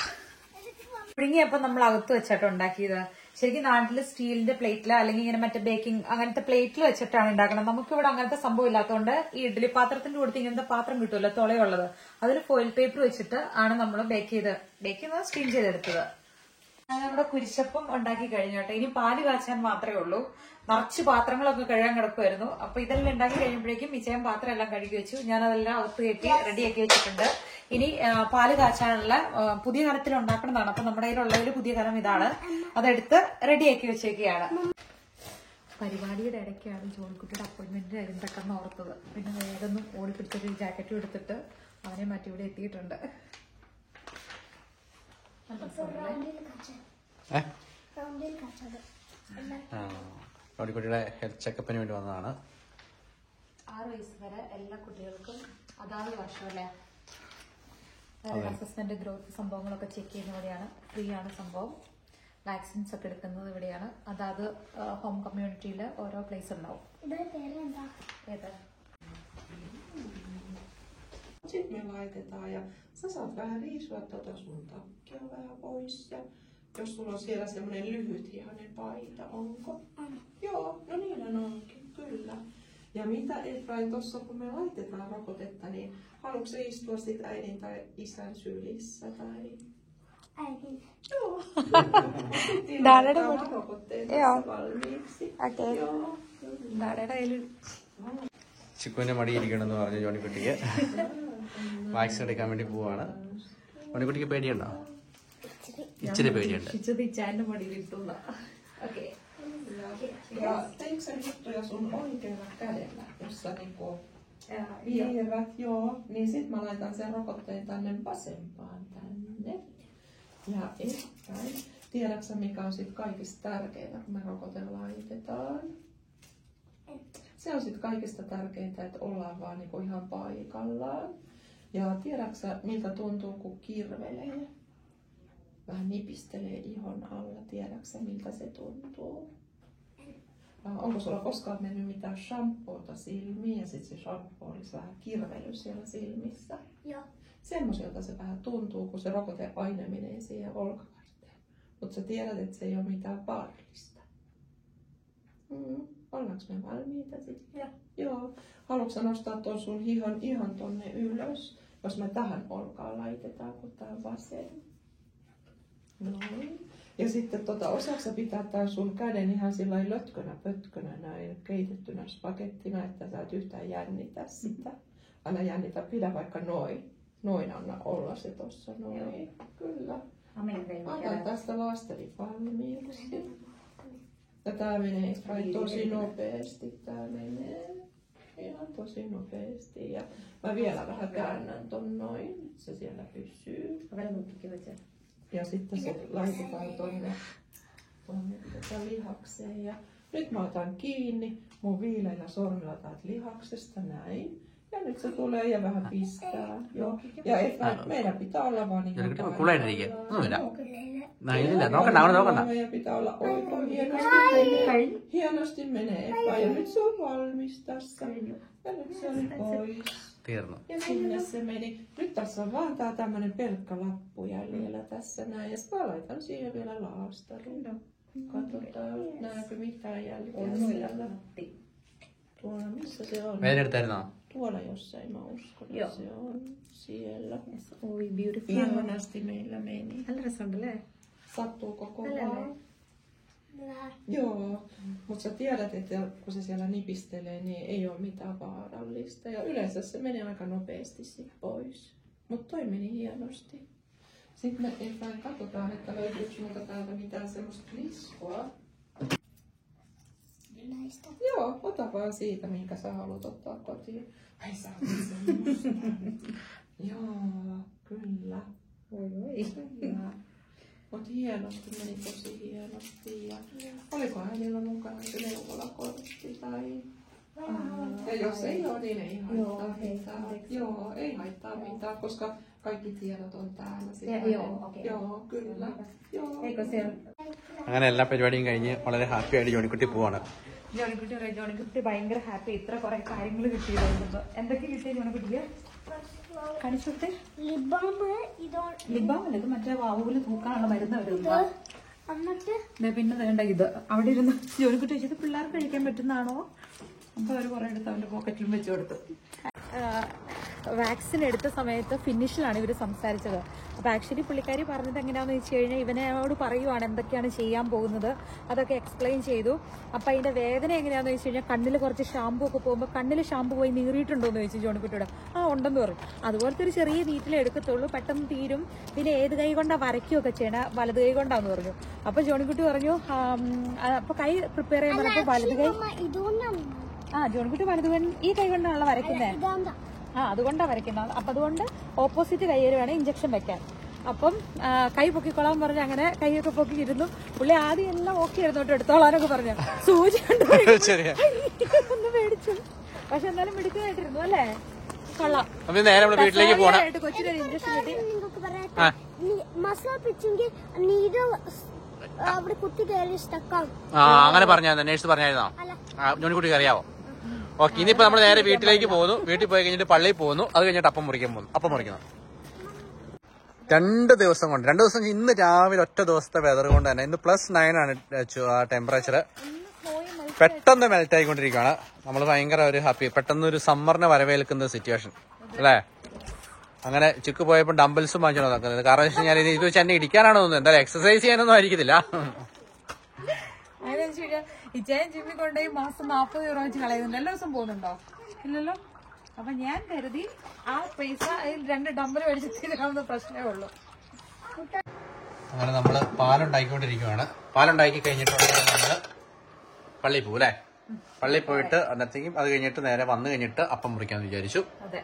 പുഴുങ്ങിയപ്പം നമ്മൾ അകത്ത് വെച്ചിട്ട് ഉണ്ടാക്കിയത്. ശരിക്കും നാട്ടില് സ്റ്റീലിന്റെ പ്ലേറ്റില് അല്ലെങ്കിൽ ഇങ്ങനെ മറ്റേ ബേക്കിംഗ് അങ്ങനത്തെ പ്ലേറ്റിൽ വെച്ചിട്ടാണ് ഉണ്ടാക്കുന്നത്. നമുക്കിവിടെ അങ്ങനത്തെ സംഭവം ഇല്ലാത്തതുകൊണ്ട് ഈ ഇഡ്ഡലി പാത്രത്തിന്റെ കൊടുത്ത് ഇങ്ങനത്തെ പാത്രം കിട്ടുമല്ലോ, തുളയുള്ളത്, അതിൽ ഫോയിൽ പേപ്പർ വെച്ചിട്ട് ആണ് നമ്മൾ ബേക്ക് ചെയ്യുന്നത് സ്റ്റീം ചെയ്തെടുത്തത്. നമ്മുടെ കുരിശപ്പം ഉണ്ടാക്കി കഴിഞ്ഞു കേട്ടോ. ഇനി പാല് കാച്ചാൻ മാത്രമേ ഉള്ളൂ. നിറച്ച് പാത്രങ്ങളൊക്കെ കഴുകാൻ കിടക്കുമായിരുന്നു. അപ്പൊ ഇതെല്ലാം ഉണ്ടാക്കി കഴിയുമ്പോഴേക്കും വിജയം പാത്രം എല്ലാം കഴുകി വെച്ചു. ഞാനതെല്ലാം അകത്ത് കയറ്റി റെഡിയാക്കി വെച്ചിട്ടുണ്ട്. ഇനി പാല് കാച്ചാനുള്ള പുതിയ കലത്തിൽ ഉണ്ടാക്കണതാണ്. അപ്പൊ നമ്മുടെ കയ്യിലുള്ളതിൽ പുതിയ കലം ഇതാണ്. അതെടുത്ത് റെഡിയാക്കി വെച്ചേക്കുകയാണ്. പരിപാടിയുടെ ഇടയ്ക്കാണ് ജോണിക്കുട്ടിയുടെ അപ്പോയിൻമെൻറ്റ് എന്തൊക്കെയെന്ന് ഓർത്തത്. പിന്നെ വേഗം ഓടിപ്പിടിച്ചൊരു ജാക്കറ്റും എടുത്തിട്ട് അവനെ മാറ്റി ഇവിടെ എത്തിയിട്ടുണ്ട്. ജോണിക്കുട്ടിയുടെ ഹെൽത്ത് ചെക്കപ്പിന് വേണ്ടി വന്നതാണ്. 6 വയസ്സ് വരെ എല്ലാ കുട്ടികൾക്കും അതാത് വർഷം അല്ലേ അസസ്മെന്റ് ഗ്രോത്ത് സംഭവങ്ങളൊക്കെ ചെക്ക് ചെയ്യുന്നവിടെയാണ്. ഫ്രീ ആണ് സംഭവം. വാക്സിൻസ് ഒക്കെ എടുക്കുന്നത് ഇവിടെയാണ്. അതാത് ഹോം കമ്മ്യൂണിറ്റിയിൽ ഓരോ പ്ലേസ് ഉണ്ടാവും. ഏതാ Sitten me laitetaan ja sä saat vähän riisua sun takkia vähän pois ja jos sulla on siellä semmonen lyhytihainen paita, onko? Joo, no niillä onkin, kyllä. Ja mitä Efrain tossa kun me laitetaan rokotetta, niin haluatko se istua sit äidin tai isän sylissä tai? Äidin. Joo. Sitten laitetaan rokotteen tässä valmiiksi. Joo. ചിക്കുവിന്റെ മടി ഇരിക്കണമെന്ന് പറഞ്ഞു ജോണിക്കുട്ടിക്ക്. Vaccine എടുക്കാൻ വേണ്ടി പോവാണ്. ജോണിക്കുട്ടിക്ക് പേടിയുണ്ടോ? ഇച്ചിരി പേടിയുണ്ട്. Ja teikö sä juttuja sun oikealla kädellä, jossa niinku viirät, joo, niin sit mä laitan sen rokotteen tänne vasempaan tänne. Ja eteenpäin. Tiedätkö mikä on sit kaikista tärkeintä, kun me rokote laitetaan? Se on sit kaikista tärkeintä, että ollaan vaan niinku ihan paikallaan. Ja tiedätkö miltä tuntuu, kun kirvelee? Vähän nipistelee ihon alla. Tiedätkö miltä se tuntuu? Onko sulla koskaan mennyt mitään shampoota silmiin ja sitten se shampoo olisi vähän kirvely siellä silmissä? Joo. Semmoiselta se vähän tuntuu, kun se rokoteaine menee siihen olkavarteen. Mutta sä tiedät, että se ei ole mitään vaarallista. Ollaanko me valmiita sitten? Joo. Haluatko nostaa tuon sun hihon ihan tonne ylös, jos me tähän olkaan laitetaan, kun tää on vasen? Noin. Ja sitten osaatko pitää tää sun käden ihan sillä lötkönä pötkönä näin keitettynä spagettina, että sä et yhtään jännitä sitä. Älä jännitä, pidä vaikka noin. Noin anna olla se tossa noin. Joo. Kyllä. Ota tästä laasterit valmiiksi. Ja tää menee tosi nopeasti. Tää menee ihan tosi nopeasti. Ja mä vielä vähän käännän ton noin, että se siellä pysyy. Ja sitten se laitetaan tonne lihakseen. Ja nyt mä otan kiinni mun viileillä sormilla täältä lihaksesta näin. Ja nyt se tulee ja vähän pistää. Joo. Ja meidän pitää olla vaan niin kuin meidän pitää olla oikein hienosti menee. Ja nyt se on valmis tässä. Ja nyt se oli pois. Ja sinne se meni. Nyt tässä on vaan tää tämmönen pelkkä lappu jäljellä tässä näin. Ja sitten mä laitan siihen vielä laastarin. Katsotaan, näekö mitään jälkeä siellä. Tuolla, missä se on? Tuolla jossain, mä uskon, että se on siellä. Oi, beautiful. Ihanasti meillä meni. Sattuuko kovaa? Joo, mutta sä tiedät, että kun se siellä nipistelee, niin ei ole mitään vaarallista. Ja yleensä se menee aika nopeasti sit pois. Mutta toi meni hienosti. Sitten me katsotaan, että löytyykö multa täältä mitään semmoista liskoa. Näistä. Joo, ota vaan siitä, minkä sä haluat ottaa kotiin. Ai sä otat semmoista. Joo, kyllä. Kyllä. Mut hienosti, meni tosi hienosti. Ja oliko äidillä mukana se neuvolakortti tai... Ja jos ei ole, niin ei haittaa mitään. Joo, ei haittaa mitään, koska kaikki tiedot on täällä. Joo, kyllä. Joo. അങ്ങനെ എല്ലാ പരിപാടിയും കഴിഞ്ഞ് വളരെ happy ആയിട്ട് ജോണിക്കുട്ടി പോവാണ്. ജോണിക്കുട്ടി ഭയങ്കര happy. ഇത്ര കുറെ കാര്യങ്ങൾ കിട്ടിയിരുന്നു. എന്തൊക്കെ കിട്ടിയ ജോണിക്കുട്ടിക്ക് കാണിച്ചോട്ടെ? ലിബാം അല്ല, ഇത് മറ്റേ വാവുവില് തൂക്കാനുള്ള മരുന്ന് വരുന്നത്. പിന്നെ വേണ്ട ഇത് അവിടെ ഇരുന്ന് ജോലിക്കുട്ടി വെച്ചത് പിള്ളേർക്ക് കഴിക്കാൻ പറ്റുന്നതാണോ? അപ്പൊ അവര് കുറെ എടുത്ത് അവന്റെ പോക്കറ്റിലും വെച്ചു കൊടുത്തു. വാക്സിൻ എടുത്ത സമയത്ത് ഫിനിഷിലാണ് ഇവർ സംസാരിച്ചത്. അപ്പോൾ ആക്ച്വലി പുള്ളിക്കാരി പറഞ്ഞത് എങ്ങനെയാണെന്ന് വെച്ച് കഴിഞ്ഞാൽ ഇവനോട് പറയുവാണ് എന്തൊക്കെയാണ് ചെയ്യാൻ പോകുന്നത്, അതൊക്കെ എക്സ്പ്ലെയിൻ ചെയ്തു. അപ്പം അതിൻ്റെ വേദന എങ്ങനെയാണെന്ന് വെച്ച് കഴിഞ്ഞാൽ കണ്ണിൽ കുറച്ച് ഷാമ്പു ഒക്കെ പോകുമ്പോൾ കണ്ണിൽ ഷാമ്പു പോയി നീറിയിട്ടുണ്ടോ എന്ന് ചോദിച്ചു ജോണിക്കുട്ടിയോട്. ഉണ്ടെന്ന് പറയും. അതുപോലത്തെ ഒരു ചെറിയ നീറ്റിലേ എടുക്കത്തുള്ളൂ, പെട്ടെന്ന് തീരും. പിന്നെ ഏത് കൈ കൊണ്ടാണ് വരയ്ക്കുകയൊക്കെ ചെയ്യണ, വലത് കൈ കൊണ്ടാന്ന് പറഞ്ഞു. അപ്പോൾ ജോണിക്കുട്ടി പറഞ്ഞു അപ്പോൾ കൈ പ്രിപ്പയർ ചെയ്യാൻ പറഞ്ഞപ്പോൾ വലത് കൈ ജോണിക്കുട്ടി വലത് കൈ ഈ കൈ കൊണ്ടാണല്ലോ വരയ്ക്കുന്നത്. അതുകൊണ്ടാണ് വരയ്ക്കുന്നത്. അപ്പം അതുകൊണ്ട് ഓപ്പോസിറ്റ് കൈയിൽ വേണം ഇഞ്ചക്ഷൻ വെക്കാൻ. അപ്പം കൈ പൊക്കിക്കൊള്ളാൻ പറഞ്ഞ് അങ്ങനെ കൈയൊക്കെ പൊക്കിയിരുന്നു. പുള്ളി ആദ്യം എല്ലാം ഓക്കെ ആയിരുന്നു കേട്ടോ, എടുത്തോളാനൊക്കെ പറഞ്ഞു. സൂചി ഒന്ന് മേടിച്ചു. പക്ഷെ എന്നാലും മിടുക്കായിട്ടിരുന്നു അല്ലേ, കൊള്ളാം. കൊച്ചിനൊരു ഇഞ്ചക്ഷൻ കിട്ടി. അങ്ങനെ പറഞ്ഞായിരുന്നു, നേഴ്സ് പറഞ്ഞായിരുന്നോ? ജോണിക്കുട്ടിക്ക് അറിയാവോ? ഓക്കെ, ഇനിയിപ്പോ നമ്മൾ നേരെ വീട്ടിലേക്ക് പോകുന്നു. വീട്ടിൽ പോയി കഴിഞ്ഞിട്ട് പള്ളിയിൽ പോകുന്നു. അത് കഴിഞ്ഞിട്ട് അപ്പം മുറിക്കണം. 2 ദിവസം കൊണ്ട്, 2 ദിവസം ഇന്ന് രാവിലെ ഒറ്റ ദിവസത്തെ വെതർ കൊണ്ട് തന്നെ ഇന്ന് +9 ആണ് ടെമ്പറേച്ചർ. പെട്ടെന്ന് മെൽറ്റ് ആയിക്കൊണ്ടിരിക്കുകയാണ്. നമ്മൾ ഭയങ്കര ഒരു ഹാപ്പി, പെട്ടെന്ന് ഒരു സമ്മറിനെ വരവേൽക്കുന്ന സിറ്റുവേഷൻ അല്ലേ. അങ്ങനെ ചിക്ക് പോയപ്പോൾ ഡംബിൾസും വാങ്ങിച്ചോ നടക്കുന്നത്. കാരണം വെച്ച് കഴിഞ്ഞാൽ ഇത് വെച്ച് എന്നെ ഇടിക്കാനാണോ തോന്നുന്നത്, എന്തായാലും എക്സസൈസ് ചെയ്യാനൊന്നും ആയിരിക്കത്തില്ല. ഇച്ചായൻ ജിമ്മിൽ കൊണ്ടുപോയി മാസം 40 euro വെച്ച് കളയുന്നുണ്ട്. എല്ലാ ദിവസം പോകുന്നുണ്ടോ? ഇല്ലല്ലോ. അപ്പൊ ഞാൻ കരുതി ആ പൈസ അതിൽ 2 ഡംബൽ മേടിച്ച് തീരാവുന്ന പ്രശ്നമേ ഉള്ളൂ. അങ്ങനെ നമ്മള് പാലുണ്ടാക്കിക്കൊണ്ടിരിക്കുകയാണ്. പാലുണ്ടാക്കി കഴിഞ്ഞിട്ടുണ്ടെങ്കിൽ നമ്മള് പള്ളിയിൽ പോകും അല്ലേ. പള്ളിയിൽ പോയിട്ട് അന്നത്തേക്കും അത് കഴിഞ്ഞിട്ട് നേരെ വന്നു കഴിഞ്ഞിട്ട് അപ്പം മുറിക്കാന്ന് വിചാരിച്ചു. അതെ.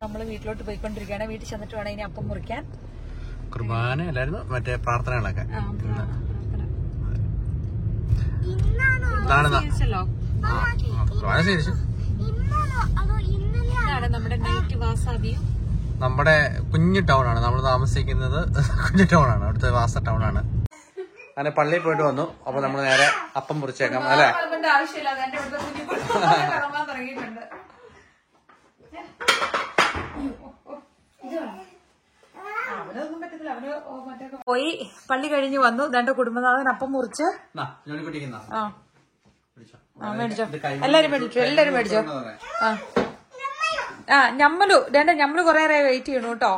നമ്മള് വീട്ടിലോട്ട് പോയിക്കൊണ്ടിരിക്കുകയാണ്. വീട്ടിൽ ചെന്നിട്ട് വേണം ഇനി അപ്പം മുറിക്കാൻ. കുർബാന അല്ലായിരുന്നു, മറ്റേ പ്രാർത്ഥനകളൊക്കെ. നമ്മുടെ നൈറ്റ് വാസാബിയും നമ്മുടെ കുഞ്ഞു ടൗൺ ആണ് നമ്മൾ താമസിക്കുന്നത്. കുഞ്ഞു ടൗൺ ആണ്, അവിടുത്തെ വാസ ടൗൺ ആണ്. അങ്ങനെ പള്ളിയിൽ പോയിട്ട് വന്നു. അപ്പൊ നമ്മൾ നേരെ അപ്പം മുറിച്ചേക്കാം അല്ലെ. ആവശ്യമില്ലാതെ എന്റെ തുടങ്ങിയിട്ടുണ്ട്. പോയി പള്ളി കഴിഞ്ഞ് വന്നു. 2 കുടുംബനാഥൻ അപ്പം മുറിച്ച് മേടിച്ചോ. എല്ലാരും മേടിച്ചോ. ഞമ്മലു ഞമ്മള് കൊറേ വെയിറ്റ് ചെയ്യണു കേട്ടോ.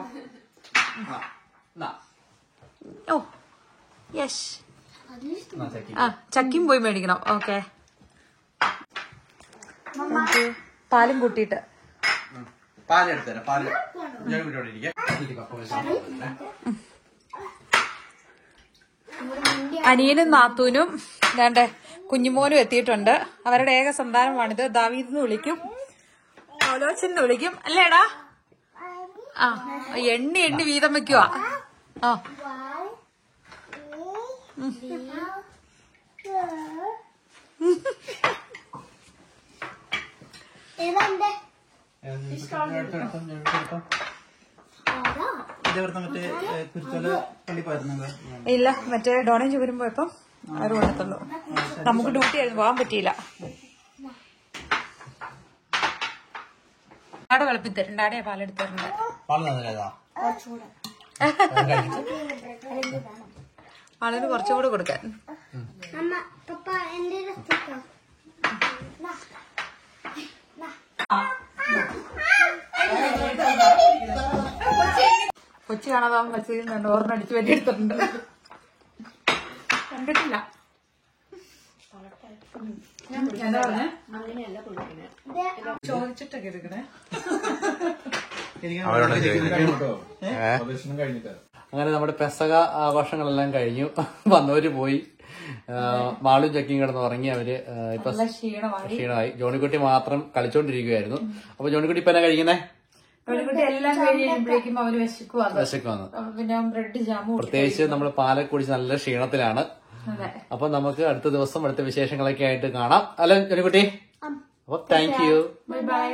ഓ യെസ്. ചക്കിയും പോയി മേടിക്കണം. ഓക്കെ, പാലും കൂട്ടിയിട്ട് അനിയനും നാത്തൂനും വേണ്ടേ കുഞ്ഞുമോനും എത്തിയിട്ടുണ്ട്. അവരുടെ ഏക സന്താനമാണിത്. ദാവീദെന്ന് വിളിക്കും, ഓലോച്ചെന്ന് വിളിക്കും അല്ലേടാ. എണ്ണി വീതം വെക്കുവാ. ഇല്ല, മറ്റേ ഡോണയും ചുവരും പോയപ്പം അവർ കൊണ്ടെത്തുള്ളൂ. നമുക്ക് ഡ്യൂട്ടി ആയിരുന്നു, പോകാൻ പറ്റിയില്ല. ആടെ കളിപ്പിത്തരുണ്ട്, ആടെ പാലെടുത്തരുണ്ട്. പാലിന് കുറച്ചുകൂടെ കൊടുക്കാൻ. കൊച്ചു കാണാതാവും വെച്ചിരുന്നുണ്ട്. ഓർമ്മടിച്ച് വെട്ടിയെടുത്തിട്ടുണ്ട്. കണ്ടിട്ടില്ല. എന്താ പറഞ്ഞേ? ചോദിച്ചിട്ടൊക്കെ എടുക്കണേ. അങ്ങനെ നമ്മുടെ പെസക ആഘോഷങ്ങളെല്ലാം കഴിഞ്ഞു. വന്നവര് പോയി. മാളും ചക്കിയും കിടന്ന് ഉറങ്ങി. അവര് ഇപ്പൊ ക്ഷീണമായി. ജോണിക്കുട്ടി മാത്രം കളിച്ചോണ്ടിരിക്കുകയായിരുന്നു. അപ്പൊ ജോണിക്കുട്ടി ഇപ്പൊ എന്നാ കഴിക്കുന്നേ? ജോണിക്കുട്ടി എല്ലാം കഴിയുമ്പോഴേക്കും അവര് വിശക്കുവാന്ന്. പിന്നെ ബ്രെഡ് ജാമും. പ്രത്യേകിച്ച് നമ്മള് പാലൊക്കെ കുടിച്ച് നല്ല ക്ഷീണത്തിലാണ്. അപ്പൊ നമുക്ക് അടുത്ത ദിവസം അടുത്ത വിശേഷങ്ങളൊക്കെ ആയിട്ട് കാണാം. അല്ലെ ജോണിക്കുട്ടി? അപ്പോൾ താങ്ക് യു. Bye bye.